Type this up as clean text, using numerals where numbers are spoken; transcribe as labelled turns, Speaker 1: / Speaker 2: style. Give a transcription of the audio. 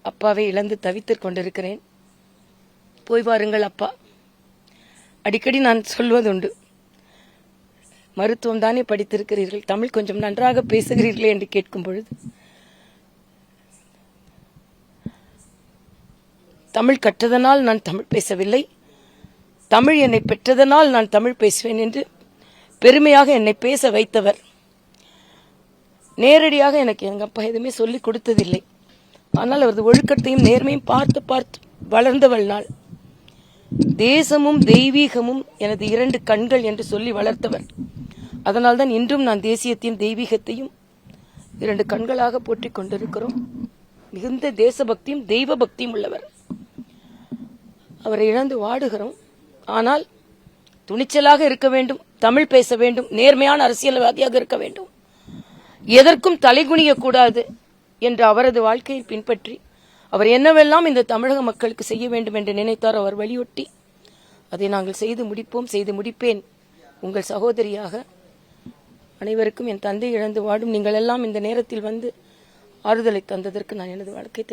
Speaker 1: அப்பாவை இழந்து தவித்துக் கொண்டிருக்கிறேன். போய் வாருங்கள் அப்பா. அடிக்கடி நான் சொல்வதுண்டு, மருத்துவம் தானே படித்திருக்கிறீர்கள், தமிழ் கொஞ்சம் நன்றாக பேசுகிறீர்களே என்று கேட்கும் பொழுது, தமிழ் கற்றதனால் நான் தமிழ் பேசவில்லை, தமிழ் என்னை பெற்றதனால் நான் தமிழ் பேசுவேன் என்று பெருமையாக என்னை பேச வைத்தவர். நேரடியாக எனக்கு எங்க அப்பா எதுவுமே சொல்லிக் கொடுத்ததில்லை. ஆனால் அவரது ஒழுக்கத்தையும் நேர்மையும் பார்த்து பார்த்து வளர்ந்தவள் நாள். தேசமும் தெய்வீகமும் எனது 2 கண்கள் என்று சொல்லி வளர்த்தவர். அதனால்தான் இன்றும் நான் தேசியத்தையும் தெய்வீகத்தையும் 2 கண்களாக போற்றிக் கொண்டிருக்கிறோம். மிகுந்த தேசபக்தியும் தெய்வ பக்தியும் உள்ளவர். அவரை இழந்து வாடுகிறோம். ஆனால் துணிச்சலாக இருக்க வேண்டும், தமிழ் பேச வேண்டும், நேர்மையான அரசியல்வாதியாக இருக்க வேண்டும், எதற்கும் தலைகுனிய கூடாது என்று அவரது வாழ்க்கையை பின்பற்றி அவர் என்னவெல்லாம் இந்த தமிழக மக்களுக்கு செய்ய வேண்டும் என்று நினைத்தார் அவர் வலியுறுத்தி அதை நாங்கள் செய்து முடிப்போம், செய்து முடிப்பேன். உங்கள் சகோதரியாக அனைவருக்கும் என் தந்தை இழந்து வாடும் நீங்கள் எல்லாம் இந்த நேரத்தில் வந்து ஆறுதலை தந்ததற்கு நான் எனது வாழ்க்கை